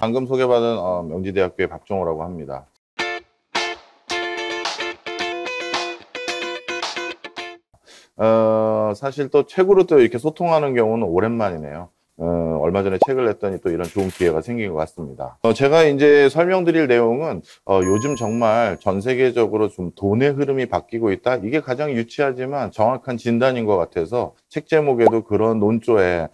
방금 소개받은 명지대학교의 박종호라고 합니다. 사실 또 책으로 또 이렇게 소통하는 경우는 오랜만이네요. 얼마 전에 책을 냈더니 또 이런 좋은 기회가 생긴 것 같습니다. 제가 이제 설명드릴 내용은 요즘 정말 전 세계적으로 좀 돈의 흐름이 바뀌고 있다. 이게 가장 유치하지만 정확한 진단인 것 같아서 책 제목에도 그런 논조에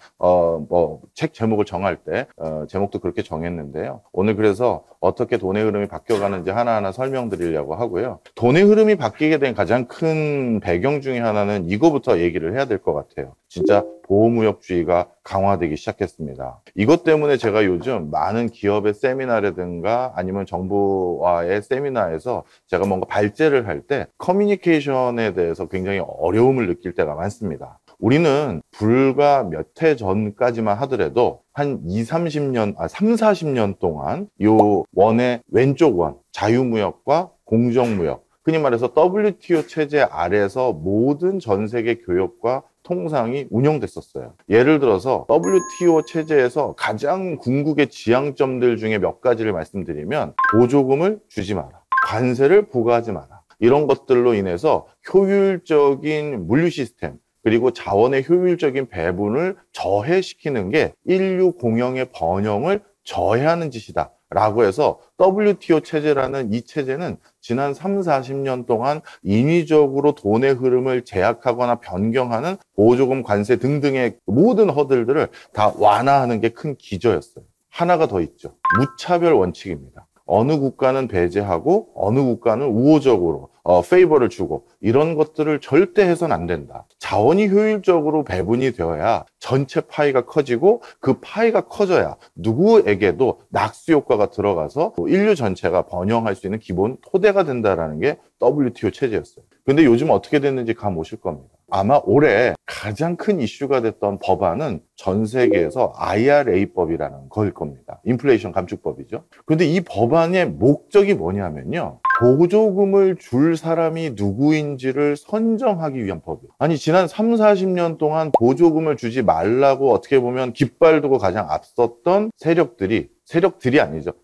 책 제목을 정할 때 제목도 그렇게 정했는데요. 오늘 그래서 어떻게 돈의 흐름이 바뀌어가는지 하나하나 설명드리려고 하고요. 돈의 흐름이 바뀌게 된 가장 큰 배경 중에 하나는 이거부터 얘기를 해야 될 것 같아요. 진짜 보호무역주의가 강화되기 시작했습니다. 이것 때문에 제가 요즘 많은 기업의 세미나라든가 아니면 정부와의 세미나에서 제가 뭔가 발제를 할 때 커뮤니케이션에 대해서 굉장히 어려움을 느낄 때가 많습니다. 우리는 불과 몇 해 전까지만 하더라도 한 40년 동안 요 원의 왼쪽 원, 자유무역과 공정무역, 흔히 말해서 WTO 체제 아래에서 모든 전 세계 교역과 통상이 운영됐었어요. 예를 들어서 WTO 체제에서 가장 궁극의 지향점들 중에 몇 가지를 말씀드리면 보조금을 주지 마라, 관세를 부과하지 마라, 이런 것들로 인해서 효율적인 물류 시스템 그리고 자원의 효율적인 배분을 저해시키는 게 인류 공영의 번영을 저해하는 짓이다 라고 해서 WTO 체제라는 이 체제는 지난 40년 동안 인위적으로 돈의 흐름을 제약하거나 변경하는 보조금, 관세 등등의 모든 허들들을 다 완화하는 게 큰 기저였어요. 하나가 더 있죠. 무차별 원칙입니다. 어느 국가는 배제하고 어느 국가는 우호적으로 페이버를 주고 이런 것들을 절대 해서는 안 된다. 자원이 효율적으로 배분이 되어야 전체 파이가 커지고 그 파이가 커져야 누구에게도 낙수 효과가 들어가서 인류 전체가 번영할 수 있는 기본 토대가 된다는 게 WTO 체제였어요. 근데 요즘 어떻게 됐는지 감 오실 겁니다. 아마 올해 가장 큰 이슈가 됐던 법안은 전 세계에서 IRA법이라는 거일 겁니다. 인플레이션 감축법이죠. 그런데 이 법안의 목적이 뭐냐면요. 보조금을 줄 사람이 누구인지를 선정하기 위한 법이에요. 아니 지난 40년 동안 보조금을 주지 말라고 어떻게 보면 깃발 두고 가장 앞섰던 세력이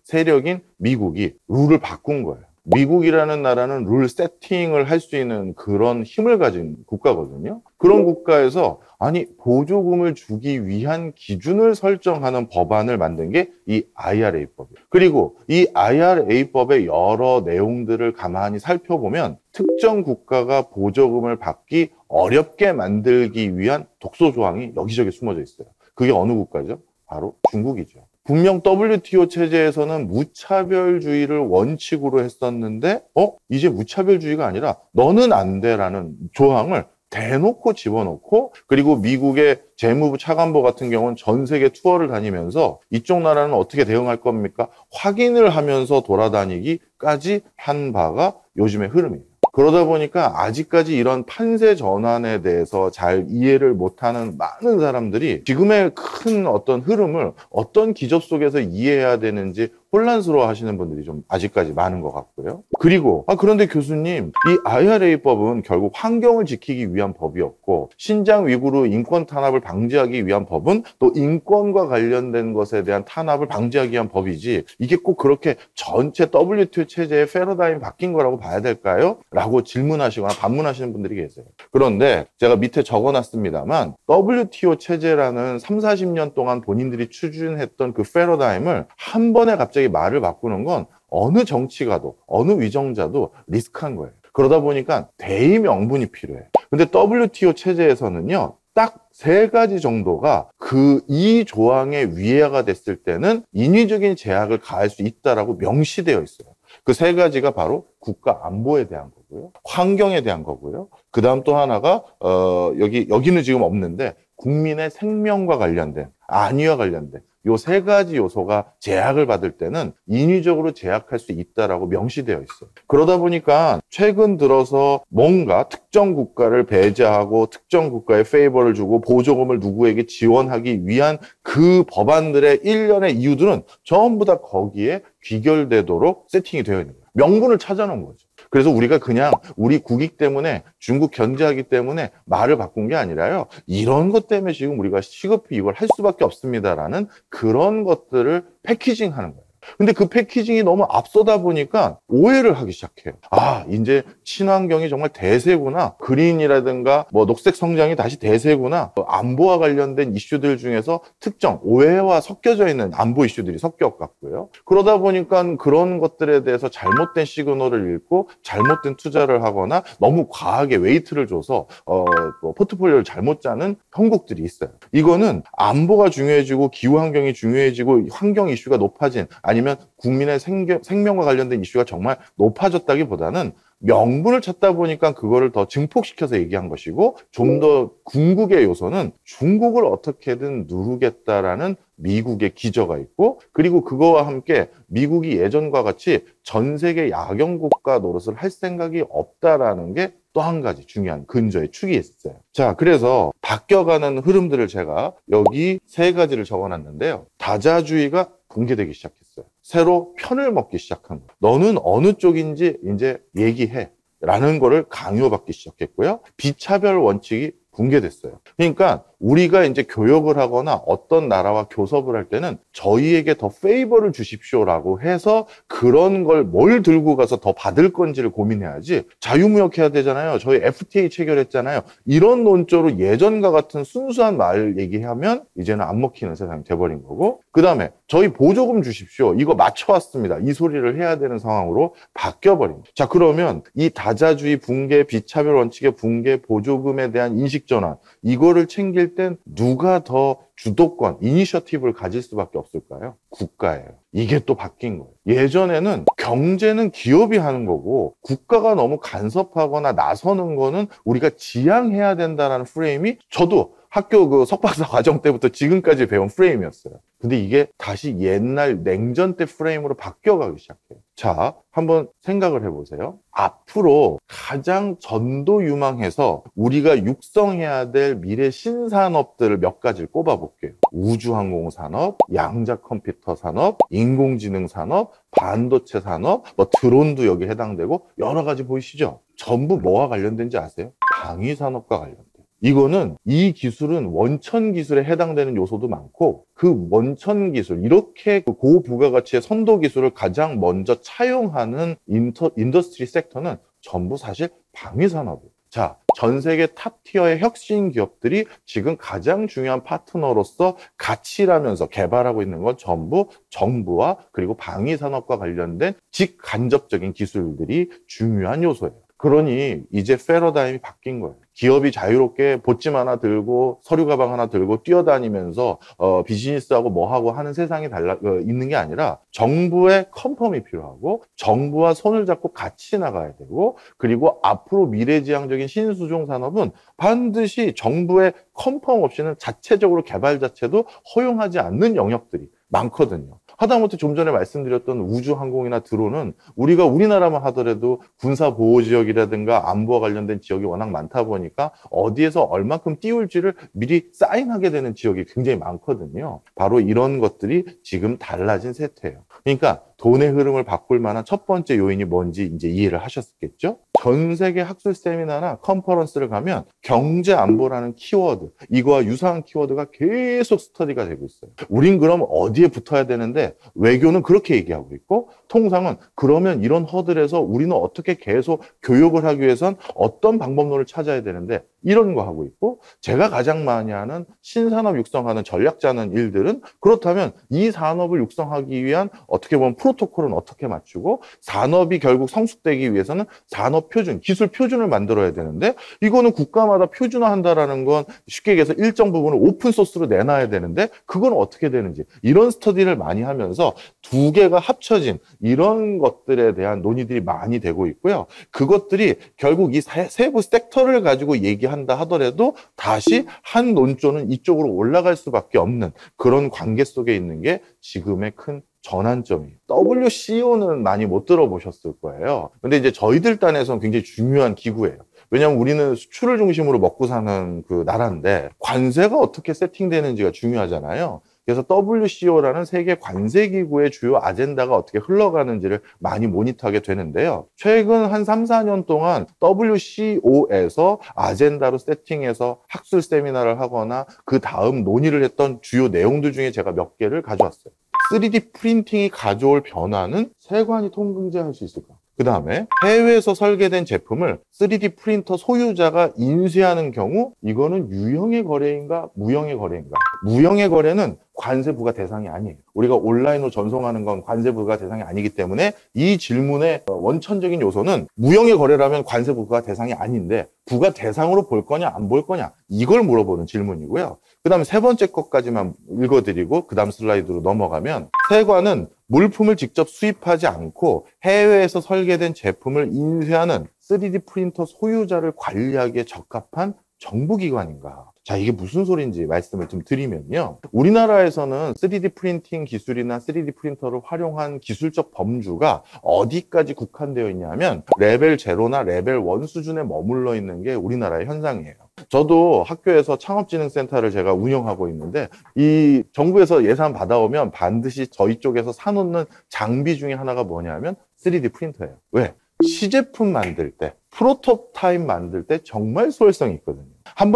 세력인 미국이 룰을 바꾼 거예요. 미국이라는 나라는 룰 세팅을 할 수 있는 그런 힘을 가진 국가거든요. 그런 국가에서 아니 보조금을 주기 위한 기준을 설정하는 법안을 만든 게 이 IRA법이에요. 그리고 이 IRA법의 여러 내용들을 가만히 살펴보면 특정 국가가 보조금을 받기 어렵게 만들기 위한 독소 조항이 여기저기 숨어져 있어요. 그게 어느 국가죠? 바로 중국이죠. 분명 WTO 체제에서는 무차별주의를 원칙으로 했었는데 이제 무차별주의가 아니라 너는 안 돼라는 조항을 대놓고 집어넣고, 그리고 미국의 재무부 차관보 같은 경우는 전 세계 투어를 다니면서 이쪽 나라는 어떻게 대응할 겁니까? 확인을 하면서 돌아다니기까지 한 바가 요즘의 흐름이에요. 그러다 보니까 아직까지 이런 판세 전환에 대해서 잘 이해를 못하는 많은 사람들이 지금의 큰 어떤 흐름을 어떤 기적 속에서 이해해야 되는지 혼란스러워 하시는 분들이 좀 아직까지 많은 것 같고요. 그리고 그런데 교수님, 이 IRA법은 결국 환경을 지키기 위한 법이었고 신장 위구르 인권 탄압을 방지하기 위한 법은 또 인권과 관련된 것에 대한 탄압을 방지하기 위한 법이지 이게 꼭 그렇게 전체 WTO 체제의 패러다임이 바뀐 거라고 봐야 될까요? 라고 질문하시거나 반문하시는 분들이 계세요. 그런데 제가 밑에 적어놨습니다만 WTO 체제라는 40년 동안 본인들이 추진했던 그 패러다임을 한 번에 갑자기 말을 바꾸는 건 어느 정치가도 어느 위정자도 리스크한 거예요. 그러다 보니까 대의 명분이 필요해. 근데 WTO 체제에서는요, 딱 3가지 정도가 이 조항의 위해가 됐을 때는 인위적인 제약을 가할 수 있다라고 명시되어 있어요. 그 3가지가 바로 국가 안보에 대한 거고요, 환경에 대한 거고요. 그 다음 또 하나가 여기는 지금 없는데 국민의 생명과 관련된, 안위와 관련된 요 3가지 요소가 제약을 받을 때는 인위적으로 제약할 수 있다라고 명시되어 있어요. 그러다 보니까 최근 들어서 뭔가 특정 국가를 배제하고 특정 국가에 페이버를 주고 보조금을 누구에게 지원하기 위한 그 법안들의 일련의 이유들은 전부 다 거기에 귀결되도록 세팅이 되어 있는 거예요. 명분을 찾아놓은 거죠. 그래서 우리가 그냥 우리 국익 때문에 중국 견제하기 때문에 말을 바꾼 게 아니라요. 이런 것 때문에 지금 우리가 시급히 이걸 할 수밖에 없습니다라는 그런 것들을 패키징하는 거예요. 근데 그 패키징이 너무 앞서다 보니까 오해를 하기 시작해요. 아, 이제 친환경이 정말 대세구나. 그린이라든가 뭐 녹색 성장이 다시 대세구나. 안보와 관련된 이슈들 중에서 특정 오해와 섞여져 있는 안보 이슈들이 섞여갔고요. 그러다 보니까 그런 것들에 대해서 잘못된 시그널을 읽고 잘못된 투자를 하거나 너무 과하게 웨이트를 줘서 포트폴리오를 잘못 짜는 형국들이 있어요. 이거는 안보가 중요해지고 기후 환경이 중요해지고 환경 이슈가 높아진 아니면 국민의 생명과 관련된 이슈가 정말 높아졌다기보다는 명분을 찾다 보니까 그거를 더 증폭시켜서 얘기한 것이고 좀 더 궁극의 요소는 중국을 어떻게든 누르겠다라는 미국의 기저가 있고 그리고 그거와 함께 미국이 예전과 같이 전 세계 야경 국가 노릇을 할 생각이 없다라는 게 또 한 가지 중요한 근저의 축이 있어요. 자, 그래서 바뀌어가는 흐름들을 제가 여기 세 가지를 적어놨는데요. 다자주의가 붕괴되기 시작했어요. 새로 편을 먹기 시작한 거예요. 너는 어느 쪽인지 이제 얘기해 라는 거를 강요받기 시작했고요. 비차별 원칙이 붕괴됐어요. 그러니까 우리가 이제 교역을 하거나 어떤 나라와 교섭을 할 때는 저희에게 더 페이버를 주십시오라고 해서 그런 걸 뭘 들고 가서 더 받을 건지를 고민해야지 자유무역해야 되잖아요. 저희 FTA 체결했잖아요. 이런 논조로 예전과 같은 순수한 말 얘기하면 이제는 안 먹히는 세상이 돼버린 거고 그 다음에 저희 보조금 주십시오. 이거 맞춰왔습니다. 이 소리를 해야 되는 상황으로 바뀌어버린 거예요. 자, 그러면 이 다자주의 붕괴, 비차별 원칙의 붕괴, 보조금에 대한 인식 전환 이거를 챙길 땐 누가 더 주도권, 이니셔티브를 가질 수밖에 없을까요? 국가예요. 이게 또 바뀐 거예요. 예전에는 경제는 기업이 하는 거고 국가가 너무 간섭하거나 나서는 거는 우리가 지양해야 된다는 프레임이 저도 학교 그 석박사 과정 때부터 지금까지 배운 프레임이었어요. 근데 이게 다시 옛날 냉전 때 프레임으로 바뀌어가기 시작해요. 자, 한번 생각을 해보세요. 앞으로 가장 전도유망해서 우리가 육성해야 될 미래 신산업들을 몇 가지를 꼽아볼게요. 우주항공산업, 양자컴퓨터 산업, 인공지능 산업, 반도체 산업, 뭐 드론도 여기 해당되고 여러 가지 보이시죠? 전부 뭐와 관련된지 아세요? 방위산업과 관련돼요. 이거는 이 기술은 원천 기술에 해당되는 요소도 많고 그 원천 기술 이렇게 고부가가치의 선도 기술을 가장 먼저 차용하는 인더스트리 섹터는 전부 사실 방위산업이에요. 자, 전 세계 탑티어의 혁신 기업들이 지금 가장 중요한 파트너로서 같이 일하면서 개발하고 있는 건 전부 정부와 그리고 방위산업과 관련된 직간접적인 기술들이 중요한 요소예요. 그러니 이제 패러다임이 바뀐 거예요. 기업이 자유롭게 보찜 하나 들고 서류 가방 하나 들고 뛰어다니면서 비즈니스하고 뭐하고 하는 세상이 있는 게 아니라 정부의 컨펌이 필요하고 정부와 손을 잡고 같이 나가야 되고 그리고 앞으로 미래지향적인 신수종 산업은 반드시 정부의 컨펌 없이는 자체적으로 개발 자체도 허용하지 않는 영역들이 많거든요. 하다못해 좀 전에 말씀드렸던 우주항공이나 드론은 우리가 우리나라만 하더라도 군사보호지역이라든가 안보와 관련된 지역이 워낙 많다 보니까 어디에서 얼만큼 띄울지를 미리 사인하게 되는 지역이 굉장히 많거든요. 바로 이런 것들이 지금 달라진 세태예요. 그러니까 돈의 흐름을 바꿀 만한 첫 번째 요인이 뭔지 이제 이해를 하셨겠죠? 전 세계 학술 세미나나 컨퍼런스를 가면 경제 안보라는 키워드, 이거와 유사한 키워드가 계속 스터디가 되고 있어요. 우린 그럼 어디에 붙어야 되는데 외교는 그렇게 얘기하고 있고 통상은 그러면 이런 허들에서 우리는 어떻게 계속 교육을 하기 위해선 어떤 방법론을 찾아야 되는데 이런 거 하고 있고 제가 가장 많이 하는 신산업 육성하는 전략 짜는 일들은 그렇다면 이 산업을 육성하기 위한 어떻게 보면 프로토콜은 어떻게 맞추고 산업이 결국 성숙되기 위해서는 산업 표준, 기술 표준을 만들어야 되는데 이거는 국가마다 표준화한다라는 건 쉽게 얘기해서 일정 부분을 오픈 소스로 내놔야 되는데 그건 어떻게 되는지 이런 스터디를 많이 하면서 두 개가 합쳐진 이런 것들에 대한 논의들이 많이 되고 있고요. 그것들이 결국 이 세부 섹터를 가지고 얘기한다 하더라도 다시 한 논조는 이쪽으로 올라갈 수밖에 없는 그런 관계 속에 있는 게 지금의 큰 전환점이에요. WCO는 많이 못 들어보셨을 거예요. 근데 이제 저희들 딴에서는 굉장히 중요한 기구예요. 왜냐하면 우리는 수출을 중심으로 먹고 사는 그 나라인데 관세가 어떻게 세팅되는지가 중요하잖아요. 그래서 WCO라는 세계 관세기구의 주요 아젠다가 어떻게 흘러가는지를 많이 모니터하게 되는데요. 최근 한 3, 4년 동안 WCO에서 아젠다로 세팅해서 학술 세미나를 하거나 그 다음 논의를 했던 주요 내용들 중에 제가 몇 개를 가져왔어요. 3D 프린팅이 가져올 변화는 세관이 통근제할 수 있을까? 그 다음에 해외에서 설계된 제품을 3D 프린터 소유자가 인수하는 경우 이거는 유형의 거래인가 무형의 거래인가? 무형의 거래는 관세 부과 대상이 아니에요. 우리가 온라인으로 전송하는 건 관세 부과 대상이 아니기 때문에 이 질문의 원천적인 요소는 무형의 거래라면 관세 부과 대상이 아닌데 부과 대상으로 볼 거냐 안 볼 거냐 이걸 물어보는 질문이고요. 그 다음에 세 번째 것까지만 읽어드리고 그 다음 슬라이드로 넘어가면 세관은 물품을 직접 수입하지 않고 해외에서 설계된 제품을 인쇄하는 3D 프린터 소유자를 관리하기에 적합한 정부기관인가? 자, 이게 무슨 소리인지 말씀을 좀 드리면요. 우리나라에서는 3D 프린팅 기술이나 3D 프린터를 활용한 기술적 범주가 어디까지 국한되어 있냐면 레벨 0나 레벨 1 수준에 머물러 있는 게 우리나라의 현상이에요. 저도 학교에서 창업진흥센터를 제가 운영하고 있는데 이 정부에서 예산 받아오면 반드시 저희 쪽에서 사놓는 장비 중에 하나가 뭐냐면 3D 프린터예요. 왜? 시제품 만들 때, 프로토타입 만들 때 정말 소홀성이 있거든요.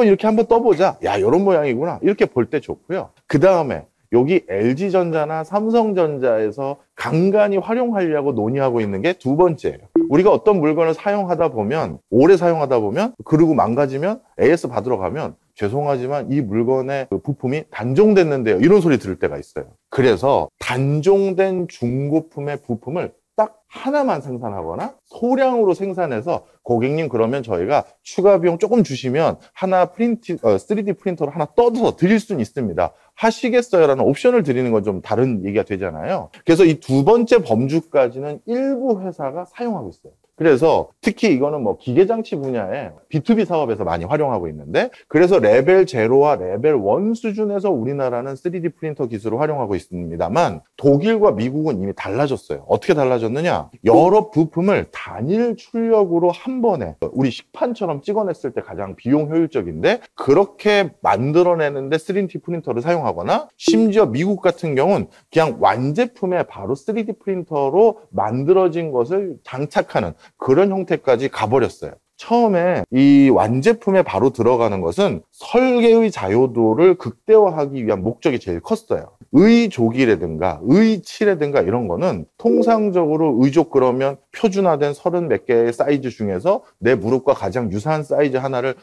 이렇게 한번 떠보자. 야, 이런 모양이구나. 이렇게 볼 때 좋고요. 그 다음에 여기 LG전자나 삼성전자에서 간간히 활용하려고 논의하고 있는 게 두 번째예요. 우리가 어떤 물건을 사용하다 보면, 오래 사용하다 보면, 그리고 망가지면 AS 받으러 가면 죄송하지만 이 물건의 그 부품이 단종됐는데요. 이런 소리 들을 때가 있어요. 그래서 단종된 중고품의 부품을 딱 하나만 생산하거나 소량으로 생산해서 고객님 그러면 저희가 추가 비용 조금 주시면 하나 3D 프린터로 하나 떠서 드릴 수는 있습니다. 하시겠어요? 라는 옵션을 드리는 건 좀 다른 얘기가 되잖아요. 그래서 이 두 번째 범주까지는 일부 회사가 사용하고 있어요. 그래서 특히 이거는 뭐 기계장치 분야에 B2B 사업에서 많이 활용하고 있는데 그래서 레벨 0와 레벨 1 수준에서 우리나라는 3D 프린터 기술을 활용하고 있습니다만 독일과 미국은 이미 달라졌어요. 어떻게 달라졌느냐? 여러 부품을 단일 출력으로 한 번에 우리 식판처럼 찍어냈을 때 가장 비용 효율적인데 그렇게 만들어내는데 3D 프린터를 사용하거나 심지어 미국 같은 경우는 그냥 완제품에 바로 3D 프린터로 만들어진 것을 장착하는 그런 형태까지 가버렸어요. 처음에 이 완제품에 바로 들어가는 것은 설계의 자유도를 극대화하기 위한 목적이 제일 컸어요. 의족이라든가 의치라든가 이런 거는 통상적으로 의족 그러면 표준화된 30 몇 개의 사이즈 중에서 내 무릎과 가장 유사한 사이즈 하나를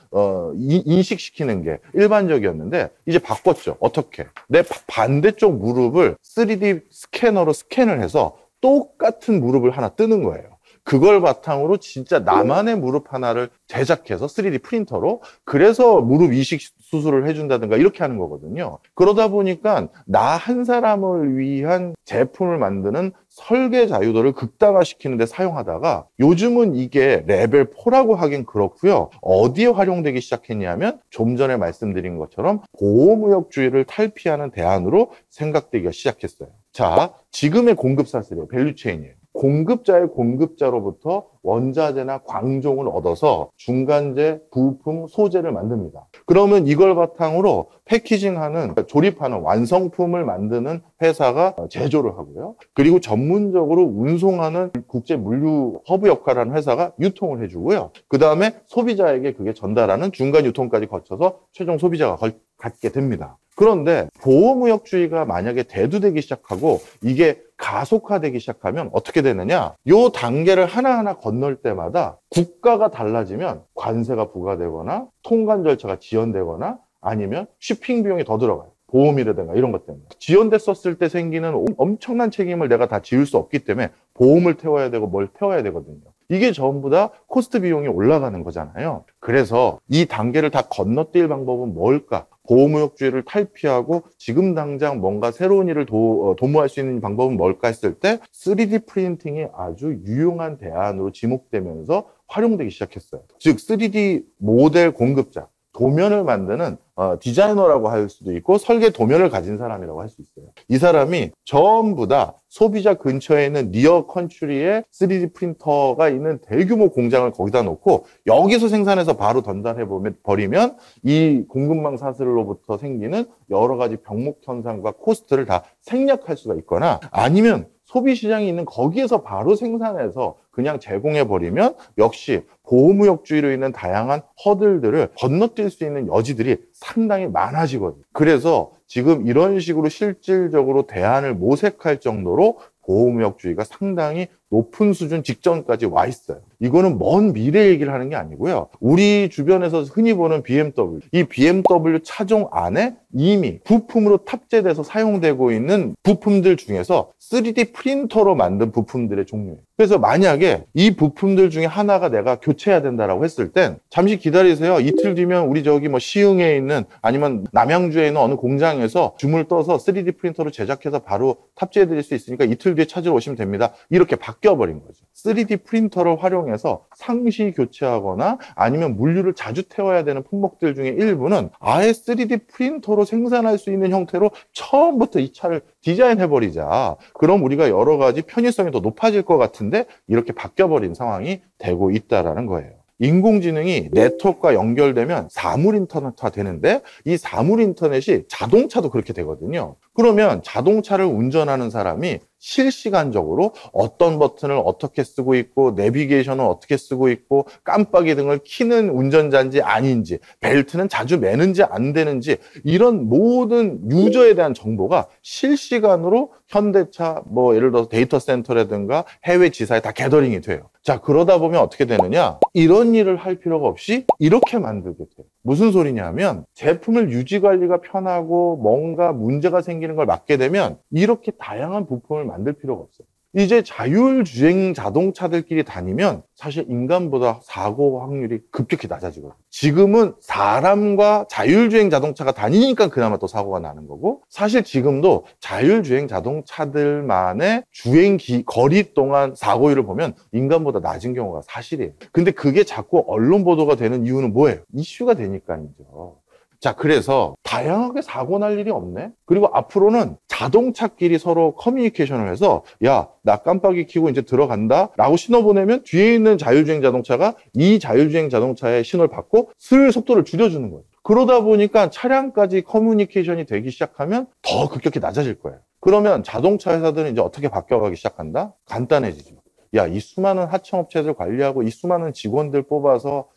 인식시키는 게 일반적이었는데 이제 바꿨죠. 어떻게? 내 반대쪽 무릎을 3D 스캐너로 스캔을 해서 똑같은 무릎을 하나 뜨는 거예요. 그걸 바탕으로 진짜 나만의 무릎 하나를 제작해서 3D 프린터로 그래서 무릎 이식 수술을 해준다든가 이렇게 하는 거거든요. 그러다 보니까 나 한 사람을 위한 제품을 만드는 설계 자유도를 극단화시키는 데 사용하다가 요즘은 이게 레벨 4라고 하긴 그렇고요. 어디에 활용되기 시작했냐면 좀 전에 말씀드린 것처럼 보호무역주의를 탈피하는 대안으로 생각되기가 시작했어요. 자, 지금의 공급 사슬이에요. 밸류체인이에요. 공급자의 공급자로부터 원자재나 광종을 얻어서 중간재, 부품, 소재를 만듭니다. 그러면 이걸 바탕으로 패키징하는, 조립하는 완성품을 만드는 회사가 제조를 하고요. 그리고 전문적으로 운송하는 국제 물류 허브 역할을 하는 회사가 유통을 해주고요. 그 다음에 소비자에게 그게 전달하는 중간 유통까지 거쳐서 최종 소비자가 갖게 됩니다. 그런데 보호무역주의가 만약에 대두되기 시작하고 이게 가속화되기 시작하면 어떻게 되느냐? 요 단계를 하나하나 건널 때마다 국가가 달라지면 관세가 부과되거나 통관 절차가 지연되거나 아니면 쇼핑 비용이 더 들어가요. 보험이라든가 이런 것 때문에. 지연됐었을 때 생기는 엄청난 책임을 내가 다 지을 수 없기 때문에 보험을 태워야 되고 뭘 태워야 되거든요. 이게 전부 다 코스트 비용이 올라가는 거잖아요. 그래서 이 단계를 다 건너뛸 방법은 뭘까? 보호무역주의를 탈피하고 지금 당장 뭔가 새로운 일을 도모할 수 있는 방법은 뭘까 했을 때 3D 프린팅이 아주 유용한 대안으로 지목되면서 활용되기 시작했어요. 즉 3D 모델 공급자, 도면을 만드는 디자이너라고 할 수도 있고 설계 도면을 가진 사람이라고 할 수 있어요. 이 사람이 전부 다 소비자 근처에 있는 니어 컨트리에 3D 프린터가 있는 대규모 공장을 거기다 놓고 여기서 생산해서 바로 전달해 버리면 이 공급망 사슬로부터 생기는 여러 가지 병목 현상과 코스트를 다 생략할 수가 있거나, 아니면 소비 시장이 있는 거기에서 바로 생산해서 그냥 제공해버리면 역시 보호무역주의로 인한 다양한 허들들을 건너뛸 수 있는 여지들이 상당히 많아지거든요. 그래서 지금 이런 식으로 실질적으로 대안을 모색할 정도로 보호무역주의가 상당히 높은 수준 직전까지 와 있어요. 이거는 먼 미래 얘기를 하는 게 아니고요. 우리 주변에서 흔히 보는 BMW, 이 BMW 차종 안에 이미 부품으로 탑재돼서 사용되고 있는 부품들 중에서 3D 프린터로 만든 부품들의 종류예요. 그래서 만약에 이 부품들 중에 하나가 내가 교체해야 된다라고 했을 땐 잠시 기다리세요. 이틀 뒤면 우리 저기 뭐 시흥에 있는 아니면 남양주에 있는 어느 공장에서 줌을 떠서 3D 프린터로 제작해서 바로 탑재해 드릴 수 있으니까 이틀 뒤에 찾으러 오시면 됩니다. 이렇게 바뀌어버린 거죠. 3D 프린터를 활용해서 상시 교체하거나 아니면 물류를 자주 태워야 되는 품목들 중에 일부는 아예 3D 프린터로 생산할 수 있는 형태로 처음부터 이 차를 디자인해버리자. 그럼 우리가 여러 가지 편의성이 더 높아질 것 같은데 이렇게 바뀌어버린 상황이 되고 있다는 거예요. 인공지능이 네트워크와 연결되면 사물 인터넷화 되는데 이 사물 인터넷이 자동차도 그렇게 되거든요. 그러면 자동차를 운전하는 사람이 실시간적으로 어떤 버튼을 어떻게 쓰고 있고 내비게이션을 어떻게 쓰고 있고 깜빡이 등을 켜는 운전자인지 아닌지 벨트는 자주 매는지 안 되는지 이런 모든 유저에 대한 정보가 실시간으로 현대차 뭐 예를 들어서 데이터 센터라든가 해외 지사에 다 게더링이 돼요. 자, 그러다 보면 어떻게 되느냐? 이런 일을 할 필요가 없이 이렇게 만들게 돼요. 무슨 소리냐면 제품을 유지 관리가 편하고 뭔가 문제가 생기는 걸 막게 되면 이렇게 다양한 부품을 만들 필요가 없어요. 이제 자율주행 자동차들끼리 다니면 사실 인간보다 사고 확률이 급격히 낮아지거든요. 지금은 사람과 자율주행 자동차가 다니니까 그나마 또 사고가 나는 거고, 사실 지금도 자율주행 자동차들만의 주행 거리 동안 사고율을 보면 인간보다 낮은 경우가 사실이에요. 근데 그게 자꾸 언론 보도가 되는 이유는 뭐예요? 이슈가 되니까이죠. 자, 그래서 다양하게 사고 날 일이 없네? 그리고 앞으로는 자동차끼리 서로 커뮤니케이션을 해서 야, 나 깜빡이 켜고 이제 들어간다 라고 신호 보내면 뒤에 있는 자율주행 자동차가 이 자율주행 자동차의 신호를 받고 슬 속도를 줄여주는 거예요. 그러다 보니까 차량까지 커뮤니케이션이 되기 시작하면 더 급격히 낮아질 거예요. 그러면 자동차 회사들은 이제 어떻게 바뀌어가기 시작한다? 간단해지죠. 야, 이 수많은 하청업체들 관리하고 이 수많은 직원들 뽑아서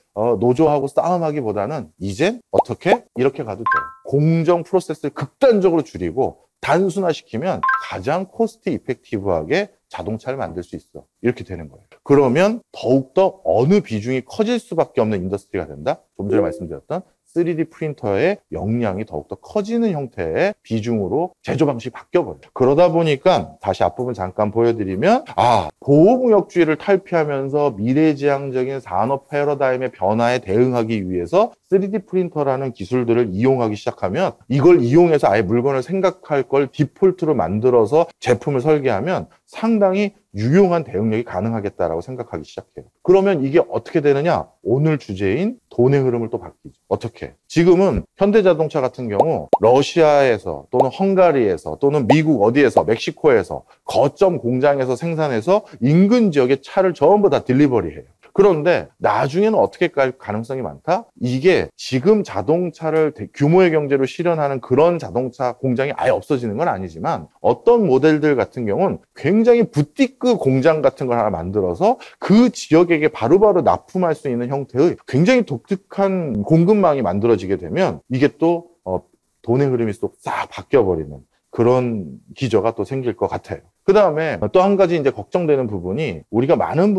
노조하고 싸움하기보다는 이제 어떻게? 이렇게 가도 돼요. 공정 프로세스를 극단적으로 줄이고 단순화시키면 가장 코스트 이펙티브하게 자동차를 만들 수 있어. 이렇게 되는 거예요. 그러면 더욱더 어느 비중이 커질 수밖에 없는 인더스트리가 된다? 좀 전에 말씀드렸던 3D 프린터의 역량이 더욱더 커지는 형태의 비중으로 제조 방식이 바뀌어버려요. 그러다 보니까 다시 앞부분 잠깐 보여드리면 보호무역주의를 탈피하면서 미래지향적인 산업 패러다임의 변화에 대응하기 위해서 3D 프린터라는 기술들을 이용하기 시작하면 이걸 이용해서 아예 물건을 생각할 걸 디폴트로 만들어서 제품을 설계하면 상당히 유용한 대응력이 가능하겠다라고 생각하기 시작해요. 그러면 이게 어떻게 되느냐? 오늘 주제인 돈의 흐름을 또 바뀌죠. 어떻게? 지금은 현대자동차 같은 경우 러시아에서 또는 헝가리에서 또는 미국 어디에서 멕시코에서 거점 공장에서 생산해서 인근 지역에 차를 전부 다 딜리버리해요. 그런데 나중에는 어떻게 갈 가능성이 많다? 이게 지금 자동차를 규모의 경제로 실현하는 그런 자동차 공장이 아예 없어지는 건 아니지만 어떤 모델들 같은 경우는 굉장히 부티크 공장 같은 걸 하나 만들어서 그 지역에게 바로바로 납품할 수 있는 형태의 굉장히 독특한 공급망이 만들어지게 되면 이게 또 돈의 흐름이 또 싹 바뀌어버리는 그런 기저가 또 생길 것 같아요. 그 다음에 또 한 가지 이제 걱정되는 부분이 우리가 많은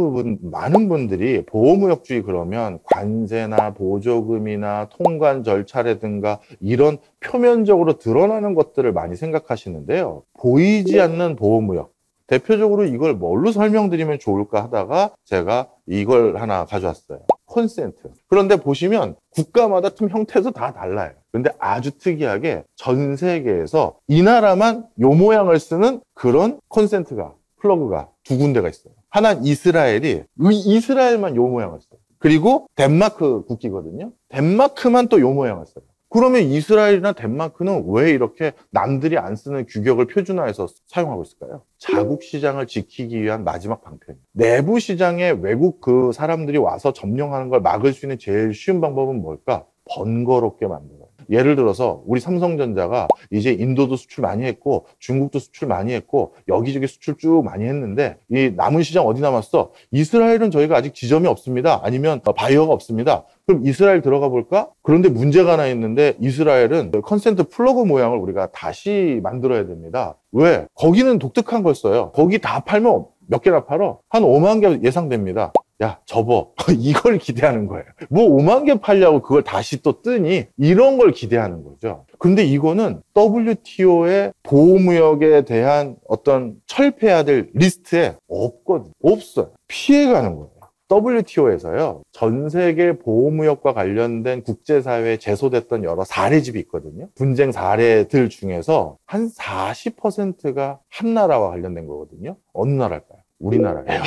분들이 보호무역주의 그러면 관세나 보조금이나 통관 절차라든가 이런 표면적으로 드러나는 것들을 많이 생각하시는데요. 보이지 않는 보호무역. 대표적으로 이걸 뭘로 설명드리면 좋을까 하다가 제가 이걸 하나 가져왔어요. 콘센트. 그런데 보시면 국가마다 좀 형태도 다 달라요. 근데 아주 특이하게 전 세계에서 이 나라만 요 모양을 쓰는 그런 콘센트가, 플러그가 두 군데가 있어요. 하나는 이스라엘만 요 모양을 써요. 그리고 덴마크 국기거든요. 덴마크만 또 요 모양을 써요. 그러면 이스라엘이나 덴마크는 왜 이렇게 남들이 안 쓰는 규격을 표준화해서 사용하고 있을까요? 자국 시장을 지키기 위한 마지막 방편이에요. 내부 시장에 외국 그 사람들이 와서 점령하는 걸 막을 수 있는 제일 쉬운 방법은 뭘까? 번거롭게 만들어요. 예를 들어서 우리 삼성전자가 이제 인도도 수출 많이 했고 중국도 수출 많이 했고 여기저기 수출 쭉 많이 했는데 이 남은 시장 어디 남았어? 이스라엘은 저희가 아직 지점이 없습니다. 아니면 바이어가 없습니다. 그럼 이스라엘 들어가 볼까? 그런데 문제가 하나 있는데 이스라엘은 컨센트 플러그 모양을 우리가 다시 만들어야 됩니다. 왜? 거기는 독특한 걸 써요. 거기 다 팔면 몇 개나 팔어? 한 5만 개 예상됩니다. 야, 접어. 이걸 기대하는 거예요. 뭐 5만 개 팔려고 그걸 다시 또 뜨니? 이런 걸 기대하는 거죠. 근데 이거는 WTO의 보호무역에 대한 어떤 철폐해야 될 리스트에 없거든요. 없어요. 피해가는 거예요. WTO에서요, 전 세계 보호무역과 관련된 국제사회에 제소됐던 여러 사례집이 있거든요. 분쟁 사례들 중에서 한 40%가 한 나라와 관련된 거거든요. 어느 나라일까요? 우리나라예요.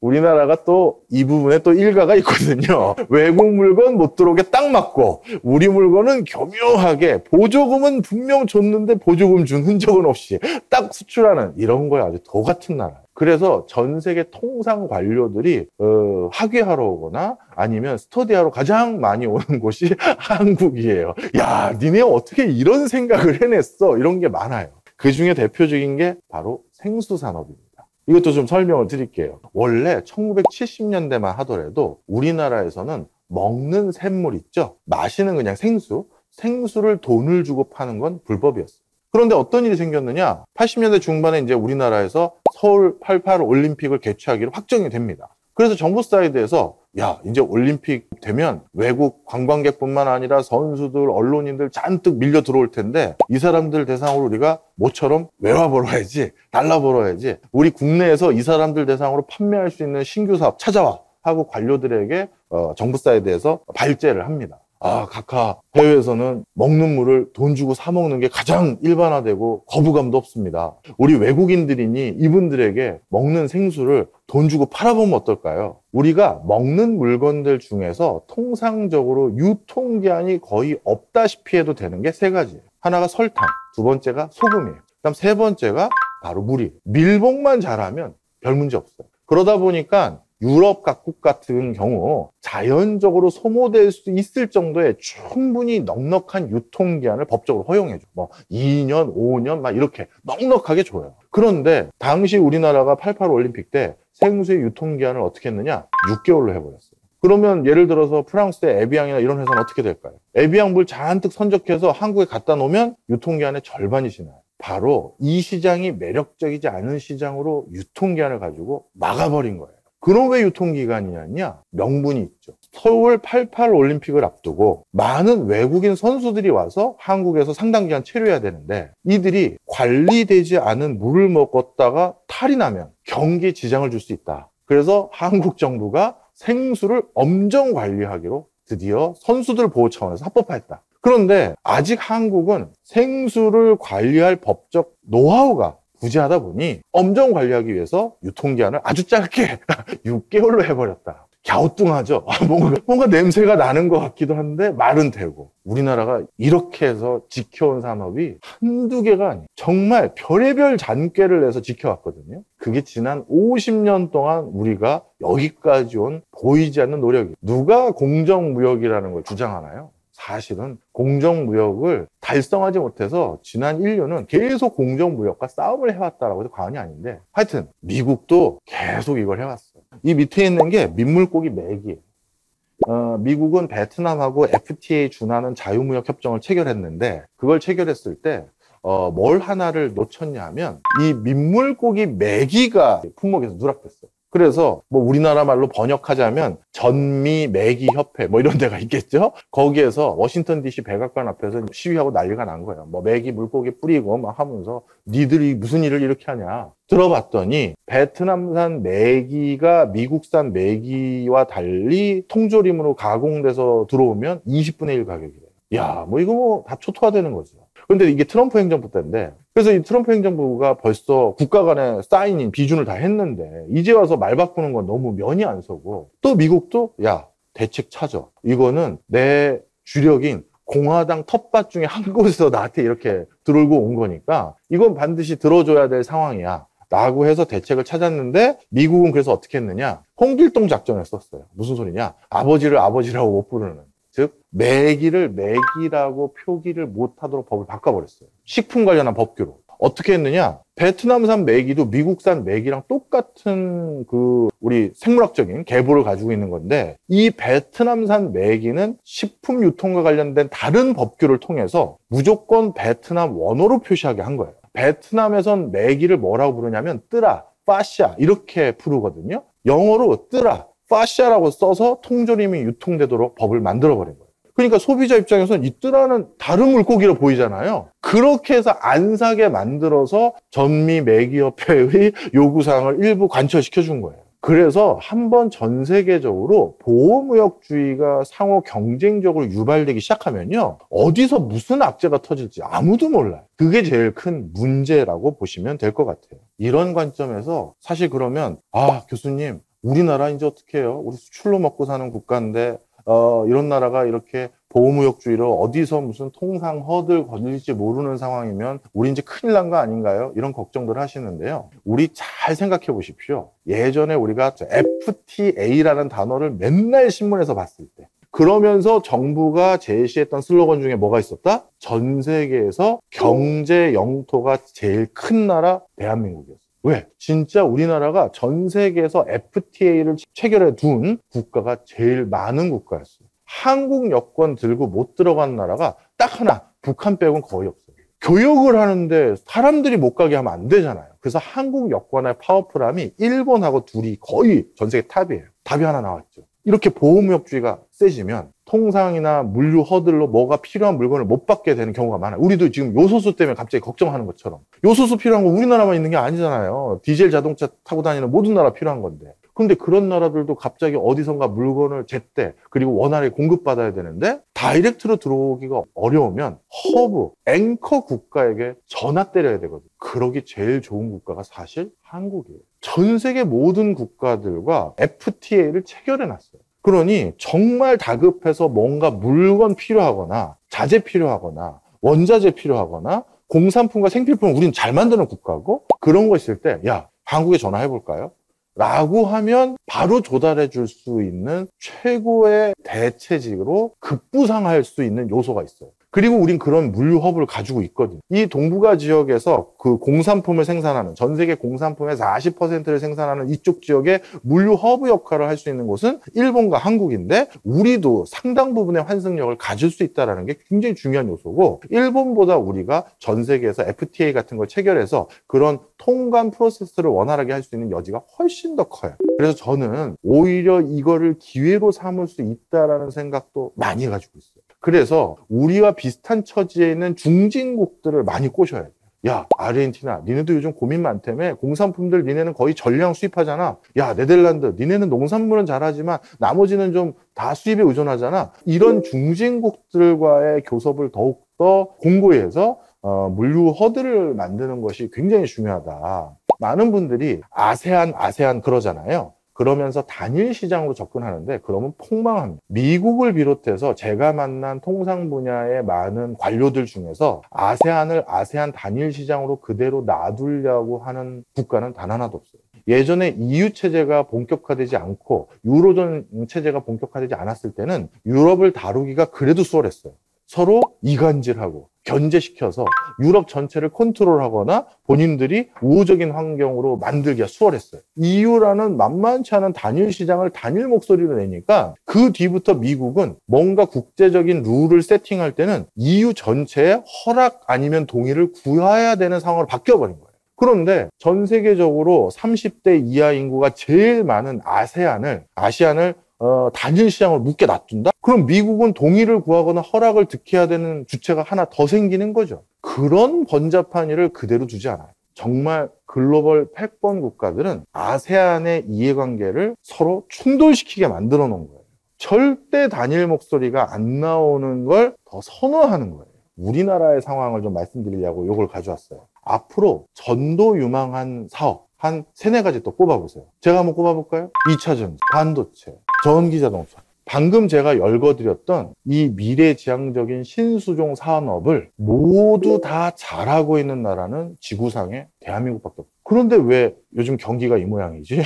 우리나라가 또 이 부분에 또 일가가 있거든요. 외국 물건 못 들어오게 딱 맞고 우리 물건은 교묘하게 보조금은 분명 줬는데 보조금 준 흔적은 없이 딱 수출하는 이런 거에 아주 도 같은 나라. 그래서 전 세계 통상 관료들이 학위하러 오거나 아니면 스터디하러 가장 많이 오는 곳이 한국이에요. 야, 니네 어떻게 이런 생각을 해냈어? 이런 게 많아요. 그 중에 대표적인 게 바로 생수산업입니다. 이것도 좀 설명을 드릴게요. 원래 1970년대만 하더라도 우리나라에서는 먹는 샘물 있죠? 마시는 그냥 생수를 돈을 주고 파는 건 불법이었어요. 그런데 어떤 일이 생겼느냐? 80년대 중반에 이제 우리나라에서 서울 88 올림픽을 개최하기로 확정이 됩니다. 그래서 정부 사이드에서 야, 이제 올림픽 되면 외국 관광객뿐만 아니라 선수들, 언론인들 잔뜩 밀려 들어올 텐데 이 사람들 대상으로 우리가 모처럼 외화 벌어야지, 달러 벌어야지. 우리 국내에서 이 사람들 대상으로 판매할 수 있는 신규 사업 찾아와 하고 관료들에게 정부 사이드에서 발제를 합니다. 아, 각하 해외에서는 먹는 물을 돈 주고 사 먹는 게 가장 일반화되고 거부감도 없습니다. 우리 외국인들이니 이분들에게 먹는 생수를 돈 주고 팔아보면 어떨까요? 우리가 먹는 물건들 중에서 통상적으로 유통기한이 거의 없다시피 해도 되는 게 세 가지예요. 하나가 설탕, 두 번째가 소금이에요. 그다음 세 번째가 바로 물이에요. 밀봉만 잘하면 별 문제 없어요. 그러다 보니까 유럽 각국 같은 경우 자연적으로 소모될 수 있을 정도의 충분히 넉넉한 유통기한을 법적으로 허용해줘. 뭐 2년, 5년 막 이렇게 넉넉하게 줘요. 그런데 당시 우리나라가 88 올림픽 때 생수의 유통기한을 어떻게 했느냐? 6개월로 해버렸어요. 그러면 예를 들어서 프랑스의 에비앙이나 이런 회사는 어떻게 될까요? 에비앙 물 잔뜩 선적해서 한국에 갖다 놓으면 유통기한의 절반이 지나요. 바로 이 시장이 매력적이지 않은 시장으로 유통기한을 가지고 막아버린 거예요. 그럼 왜 유통기간이냐? 명분이 있죠. 서울 88 올림픽을 앞두고 많은 외국인 선수들이 와서 한국에서 상당 기간 체류해야 되는데 이들이 관리되지 않은 물을 먹었다가 탈이 나면 경기에 지장을 줄 수 있다. 그래서 한국 정부가 생수를 엄정 관리하기로 드디어 선수들 보호 차원에서 합법화했다. 그런데 아직 한국은 생수를 관리할 법적 노하우가 부재하다 보니 엄정 관리하기 위해서 유통기한을 아주 짧게 6개월로 해버렸다. 갸우뚱하죠. 뭔가 냄새가 나는 것 같기도 한데 말은 되고. 우리나라가 이렇게 해서 지켜온 산업이 한두 개가 아니에요. 정말 별의별 잔꾀를 내서 지켜왔거든요. 그게 지난 50년 동안 우리가 여기까지 온 보이지 않는 노력이. 누가 공정무역이라는 걸 주장하나요? 사실은 공정무역을 달성하지 못해서 지난 인류는 계속 공정무역과 싸움을 해왔다라고 해도 과언이 아닌데 하여튼 미국도 계속 이걸 해왔어요. 이 밑에 있는 게 민물고기 맥이에요. 미국은 베트남하고 FTA 준하는 자유무역 협정을 체결했는데 그걸 체결했을 때 뭘 하나를 놓쳤냐 하면 이 민물고기 메기가 품목에서 누락됐어요. 그래서 뭐 우리나라 말로 번역하자면 전미 메기 협회 뭐 이런 데가 있겠죠. 거기에서 워싱턴 DC 백악관 앞에서 시위하고 난리가 난 거예요. 뭐 메기 물고기 뿌리고 막 하면서 니들이 무슨 일을 이렇게 하냐. 들어봤더니 베트남산 메기가 미국산 메기와 달리 통조림으로 가공돼서 들어오면 20분의 1 가격이래요. 야, 뭐 이거 뭐 다 초토화되는 거죠. 근데 이게 트럼프 행정부 때인데 그래서 이 트럼프 행정부가 벌써 국가 간의 사인인 비준을 다 했는데 이제 와서 말 바꾸는 건 너무 면이 안 서고, 또 미국도 야 대책 찾아. 이거는 내 주력인 공화당 텃밭 중에 한 곳에서 나한테 이렇게 들어오고 온 거니까 이건 반드시 들어줘야 될 상황이야 라고 해서 대책을 찾았는데, 미국은 그래서 어떻게 했느냐, 홍길동 작전을 썼어요. 무슨 소리냐, 아버지를 아버지라고 못 부르는, 즉 매기를 매기라고 표기를 못하도록 법을 바꿔버렸어요. 식품 관련한 법규로. 어떻게 했느냐, 베트남산 매기도 미국산 매기랑 똑같은 우리 생물학적인 계보를 가지고 있는 건데, 이 베트남산 매기는 식품 유통과 관련된 다른 법규를 통해서 무조건 베트남 원어로 표시하게 한 거예요. 베트남에선 매기를 뭐라고 부르냐면 뜨라, 파샤 이렇게 부르거든요. 영어로 뜨라, 파샤라고 써서 통조림이 유통되도록 법을 만들어버린 거예요. 그러니까 소비자 입장에서는 이 뜨라는 다른 물고기로 보이잖아요. 그렇게 해서 안 사게 만들어서 전미매기협회의 요구사항을 일부 관철시켜 준 거예요. 그래서 한번 전 세계적으로 보호무역주의가 상호 경쟁적으로 유발되기 시작하면요, 어디서 무슨 악재가 터질지 아무도 몰라요. 그게 제일 큰 문제라고 보시면 될 것 같아요. 이런 관점에서 사실 그러면 교수님, 우리나라 이제 어떻게 해요? 우리 수출로 먹고 사는 국가인데 이런 나라가 이렇게 보호무역주의로 어디서 무슨 통상 허들 거닐지 모르는 상황이면 우리 이제 큰일 난 거 아닌가요? 이런 걱정들 하시는데요. 우리 잘 생각해 보십시오. 예전에 우리가 FTA라는 단어를 맨날 신문에서 봤을 때, 그러면서 정부가 제시했던 슬로건 중에 뭐가 있었다? 전 세계에서 경제 영토가 제일 큰 나라 대한민국이었어요. 왜? 진짜 우리나라가 전 세계에서 FTA를 체결해 둔 국가가 제일 많은 국가였어요. 한국 여권 들고 못 들어간 나라가 딱 하나, 북한 빼고는 거의 없어요. 교육을 하는데 사람들이 못 가게 하면 안 되잖아요. 그래서 한국 여권의 파워풀함이 일본하고 둘이 거의 전 세계 탑이에요. 답이 하나 나왔죠. 이렇게 보호무역주의가 세지면 통상이나 물류 허들로 뭐가 필요한 물건을 못 받게 되는 경우가 많아요. 우리도 지금 요소수 때문에 갑자기 걱정하는 것처럼, 요소수 필요한 거 우리나라만 있는 게 아니잖아요. 디젤 자동차 타고 다니는 모든 나라 필요한 건데. 근데 그런 나라들도 갑자기 어디선가 물건을 제때 그리고 원활하게 공급받아야 되는데 다이렉트로 들어오기가 어려우면 허브, 앵커 국가에게 전화 때려야 되거든요. 그러기 제일 좋은 국가가 사실 한국이에요. 전 세계 모든 국가들과 FTA를 체결해놨어요. 그러니 정말 다급해서 뭔가 물건 필요하거나 자재 필요하거나 원자재 필요하거나 공산품과 생필품을 우리는 잘 만드는 국가고, 그런 거 있을 때 야, 한국에 전화해볼까요? 라고 하면 바로 조달해 줄 수 있는 최고의 대체직으로 급부상할 수 있는 요소가 있어요. 그리고 우린 그런 물류 허브를 가지고 있거든요. 이 동북아 지역에서 그 공산품을 생산하는, 전 세계 공산품의 40%를 생산하는 이쪽 지역의 물류 허브 역할을 할 수 있는 곳은 일본과 한국인데, 우리도 상당 부분의 환승력을 가질 수 있다는 게 굉장히 중요한 요소고, 일본보다 우리가 전 세계에서 FTA 같은 걸 체결해서 그런 통관 프로세스를 원활하게 할 수 있는 여지가 훨씬 더 커요. 그래서 저는 오히려 이거를 기회로 삼을 수 있다라는 생각도 많이 가지고 있어요. 그래서 우리와 비슷한 처지에 있는 중진국들을 많이 꼬셔야 돼요. 야, 아르헨티나, 니네도 요즘 고민 많다며. 공산품들 니네는 거의 전량 수입하잖아. 야, 네덜란드, 니네는 농산물은 잘하지만 나머지는 좀 다 수입에 의존하잖아. 이런 중진국들과의 교섭을 더욱더 공고히 해서 물류 허들을 만드는 것이 굉장히 중요하다. 많은 분들이 아세안 그러잖아요. 그러면서 단일 시장으로 접근하는데 그러면 폭망합니다. 미국을 비롯해서 제가 만난 통상 분야의 많은 관료들 중에서 아세안을 아세안 단일 시장으로 그대로 놔두려고 하는 국가는 단 하나도 없어요. 예전에 EU 체제가 본격화되지 않고 유로존 체제가 본격화되지 않았을 때는 유럽을 다루기가 그래도 수월했어요. 서로 이간질하고 견제시켜서 유럽 전체를 컨트롤하거나 본인들이 우호적인 환경으로 만들기가 수월했어요. EU라는 만만치 않은 단일 시장을 단일 목소리로 내니까 그 뒤부터 미국은 뭔가 국제적인 룰을 세팅할 때는 EU 전체의 허락 아니면 동의를 구해야 되는 상황으로 바뀌어버린 거예요. 그런데 전 세계적으로 30대 이하 인구가 제일 많은 아시안을 단일 시장으로 묶게 놔둔다? 그럼 미국은 동의를 구하거나 허락을 득해야 되는 주체가 하나 더 생기는 거죠. 그런 번잡한 일을 그대로 두지 않아요. 정말 글로벌 패권 국가들은 아세안의 이해관계를 서로 충돌시키게 만들어 놓은 거예요. 절대 단일 목소리가 안 나오는 걸 더 선호하는 거예요. 우리나라의 상황을 좀 말씀드리려고 요걸 가져왔어요. 앞으로 전도 유망한 사업 한 3-4가지 또 꼽아보세요. 제가 한번 꼽아볼까요? 2차 전지, 반도체, 전기자동차. 방금 제가 열거드렸던 이 미래지향적인 신수종 산업을 모두 다 잘하고 있는 나라는 지구상에 대한민국밖에 없어요. 그런데 왜 요즘 경기가 이 모양이지?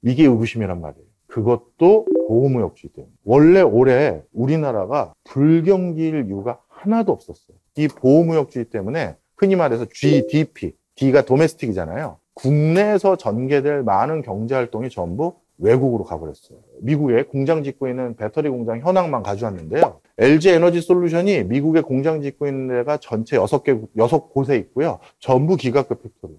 이게 의구심이란 말이에요. 그것도 보호무역주의 때문에. 원래 올해 우리나라가 불경기일 이유가 하나도 없었어요. 이 보호무역주의 때문에 흔히 말해서 GDP, D가 도메스틱이잖아요. 국내에서 전개될 많은 경제활동이 전부 외국으로 가버렸어요. 미국에 공장 짓고 있는 배터리 공장 현황만 가져왔는데요. LG 에너지 솔루션이 미국에 공장 짓고 있는 데가 전체 6곳에 있고요. 전부 기가급 팩토리.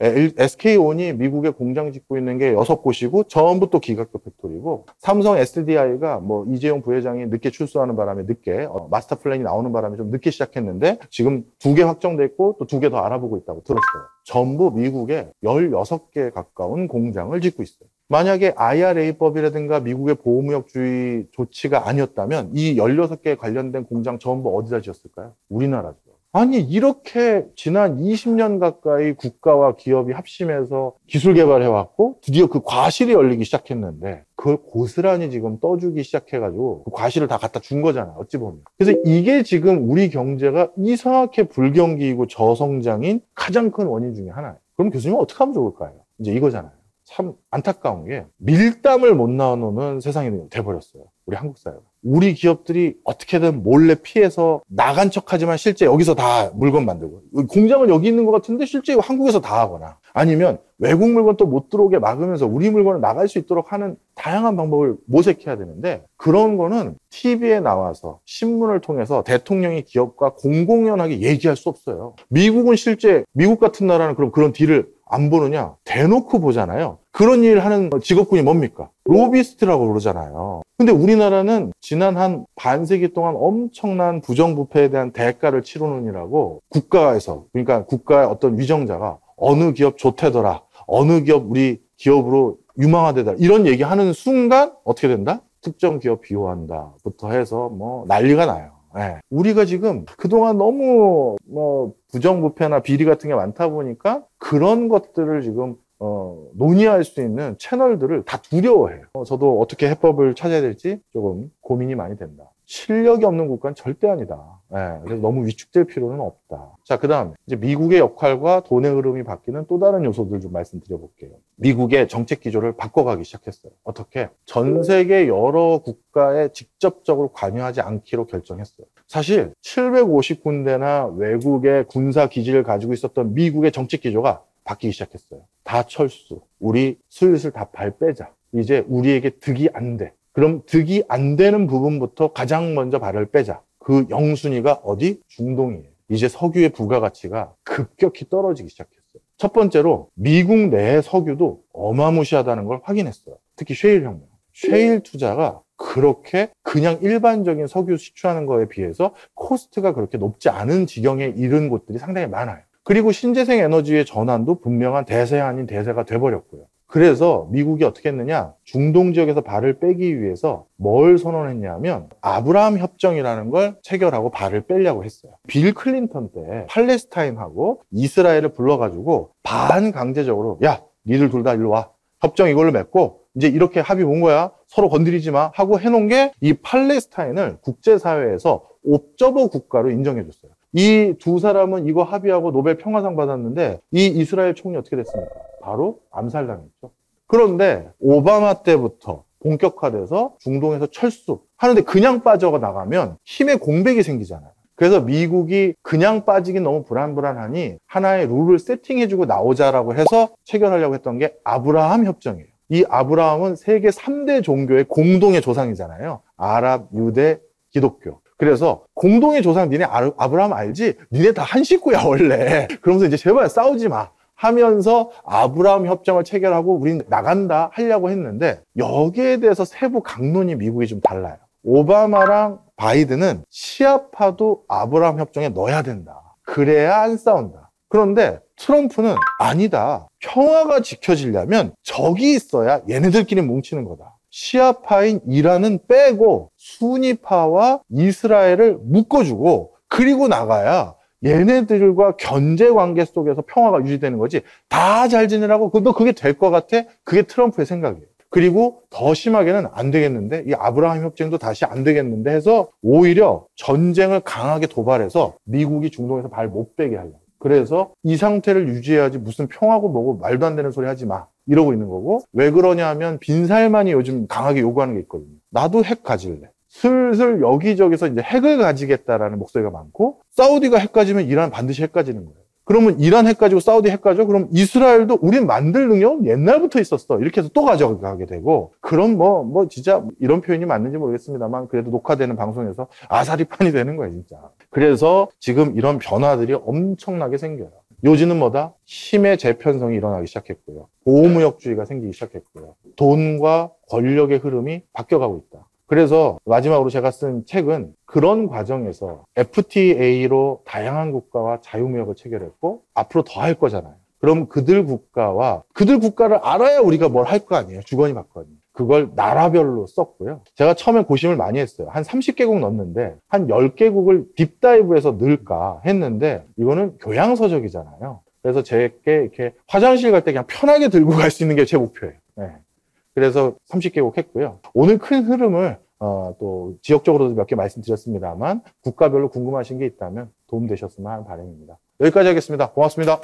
SK온이 미국에 공장 짓고 있는 게 6곳이고 전부 또 기가급 팩토리고, 삼성 SDI가 뭐 이재용 부회장이 늦게 출소하는 바람에 늦게 마스터 플랜이 나오는 바람에 좀 늦게 시작했는데 지금 2개 확정돼 있고 또 2개 더 알아보고 있다고 들었어요. 전부 미국에 16개 가까운 공장을 짓고 있어요. 만약에 IRA법이라든가 미국의 보호무역주의 조치가 아니었다면 이 16개 관련된 공장 전부 어디다 지었을까요? 우리나라죠. 아니, 이렇게 지난 20년 가까이 국가와 기업이 합심해서 기술 개발해왔고 드디어 그 과실이 열리기 시작했는데 그걸 고스란히 지금 떠주기 시작해가지고 그 과실을 다 갖다 준 거잖아요, 어찌 보면. 그래서 이게 지금 우리 경제가 이상하게 불경기이고 저성장인 가장 큰 원인 중에 하나예요. 그럼 교수님은 어떻게 하면 좋을까요? 이제 이거잖아요. 참 안타까운 게 밀담을 못 나누는 세상이 돼버렸어요, 우리 한국 사회가. 우리 기업들이 어떻게든 몰래 피해서 나간 척하지만 실제 여기서 다 물건 만들고, 공장은 여기 있는 것 같은데 실제 한국에서 다 하거나, 아니면 외국 물건 또 못 들어오게 막으면서 우리 물건을 나갈 수 있도록 하는 다양한 방법을 모색해야 되는데, 그런 거는 TV에 나와서 신문을 통해서 대통령이 기업과 공공연하게 얘기할 수 없어요. 미국은 실제, 미국 같은 나라는 그럼 그런 딜을 안 보느냐? 대놓고 보잖아요. 그런 일 하는 직업군이 뭡니까? 로비스트라고 그러잖아요. 근데 우리나라는 지난 한 반세기 동안 엄청난 부정부패에 대한 대가를 치르느니라고 국가에서, 그러니까 국가의 어떤 위정자가 어느 기업 좋대더라, 어느 기업 우리 기업으로 유망하대다, 이런 얘기하는 순간 어떻게 된다? 특정 기업 비호한다부터 해서 뭐 난리가 나요. 네. 우리가 지금 그동안 너무 부정부패나 비리 같은 게 많다 보니까 그런 것들을 지금 논의할 수 있는 채널들을 다 두려워해요. 저도 어떻게 해법을 찾아야 될지 조금 고민이 많이 된다. 실력이 없는 국가는 절대 아니다. 네, 그래서 너무 위축될 필요는 없다. 자, 그 다음 이제 미국의 역할과 돈의 흐름이 바뀌는 또 다른 요소들 좀 말씀드려볼게요. 미국의 정책 기조를 바꿔가기 시작했어요. 어떻게? 전 세계 여러 국가에 직접적으로 관여하지 않기로 결정했어요. 사실 750군데나 외국의 군사 기지를 가지고 있었던 미국의 정책 기조가 바뀌기 시작했어요. 다 철수. 우리 슬슬 다 발 빼자. 이제 우리에게 득이 안 돼. 그럼 득이 안 되는 부분부터 가장 먼저 발을 빼자. 그 영순위가 어디? 중동이에요. 이제 석유의 부가가치가 급격히 떨어지기 시작했어요. 첫 번째로 미국 내의 석유도 어마무시하다는 걸 확인했어요. 특히 셰일 혁명. 셰일 투자가 그렇게 그냥 일반적인 석유 시추하는 거에 비해서 코스트가 그렇게 높지 않은 지경에 이른 곳들이 상당히 많아요. 그리고 신재생 에너지의 전환도 분명한 대세 아닌 대세가 돼버렸고요. 그래서 미국이 어떻게 했느냐, 중동 지역에서 발을 빼기 위해서 뭘 선언했냐면 아브라함 협정이라는 걸 체결하고 발을 빼려고 했어요. 빌 클린턴 때 팔레스타인하고 이스라엘을 불러가지고 반강제적으로, 야, 니들 둘 다 일로 와, 협정 이걸로 맺고 이제 이렇게 합의 본 거야, 서로 건드리지 마 하고 해놓은 게 이 팔레스타인을 국제사회에서 옵저버 국가로 인정해줬어요. 이 두 사람은 이거 합의하고 노벨 평화상 받았는데 이 이스라엘 총리 어떻게 됐습니까? 바로 암살당했죠. 그런데 오바마 때부터 본격화돼서 중동에서 철수 하는데 그냥 빠져나가면 힘의 공백이 생기잖아요. 그래서 미국이 그냥 빠지긴 너무 불안하니 하나의 룰을 세팅해주고 나오자라고 해서 체결하려고 했던 게 아브라함 협정이에요. 이 아브라함은 세계 3대 종교의 공동의 조상이잖아요. 아랍, 유대, 기독교. 그래서 공동의 조상, 니네 아브라함 알지? 니네 다 한 식구야 원래. 그러면서 이제 제발 싸우지 마 하면서 아브라함 협정을 체결하고 우린 나간다 하려고 했는데, 여기에 대해서 세부 강론이 미국이 좀 달라요. 오바마랑 바이든은 시아파도 아브라함 협정에 넣어야 된다. 그래야 안 싸운다. 그런데 트럼프는 아니다. 평화가 지켜지려면 적이 있어야 얘네들끼리 뭉치는 거다. 시아파인 이란은 빼고 수니파와 이스라엘을 묶어주고 그 그리고 나가야 얘네들과 견제 관계 속에서 평화가 유지되는 거지. 다 잘 지내라고 너 그게 될 것 같아? 그게 트럼프의 생각이에요. 그리고 더 심하게는 안 되겠는데, 이 아브라함 협정도 다시 안 되겠는데 해서 오히려 전쟁을 강하게 도발해서 미국이 중동에서 발 못 빼게 하려고. 그래서 이 상태를 유지해야지 무슨 평화고 뭐고 말도 안 되는 소리 하지 마. 이러고 있는 거고. 왜 그러냐 하면 빈살만이 요즘 강하게 요구하는 게 있거든요. 나도 핵 가질래. 슬슬 여기저기서 이제 핵을 가지겠다라는 목소리가 많고, 사우디가 핵 가지면 이란 반드시 핵 가지는 거예요. 그러면 이란 핵 가지고 사우디 핵 가져? 그럼 이스라엘도 우린 만들 능력은 옛날부터 있었어. 이렇게 해서 또 가져가게 되고, 그럼 진짜 이런 표현이 맞는지 모르겠습니다만, 그래도 녹화되는 방송에서 아사리판이 되는 거예요, 진짜. 그래서 지금 이런 변화들이 엄청나게 생겨요. 요지는 뭐다? 힘의 재편성이 일어나기 시작했고요. 보호무역주의가 생기기 시작했고요. 돈과 권력의 흐름이 바뀌어가고 있다. 그래서 마지막으로 제가 쓴 책은 그런 과정에서 FTA로 다양한 국가와 자유무역을 체결했고 앞으로 더 할 거잖아요. 그럼 그들 국가를 알아야 우리가 뭘 할 거 아니에요. 주거니 받거니. 그걸 나라별로 썼고요. 제가 처음에 고심을 많이 했어요. 한 30개국 넣었는데 한 10개국을 딥다이브해서 넣을까 했는데 이거는 교양서적이잖아요. 그래서 제게 이렇게 화장실 갈 때 그냥 편하게 들고 갈 수 있는 게 제 목표예요. 네. 그래서 30개국 했고요. 오늘 큰 흐름을 또 지역적으로도 몇 개 말씀드렸습니다만 국가별로 궁금하신 게 있다면 도움되셨으면 하는 바람입니다. 여기까지 하겠습니다. 고맙습니다.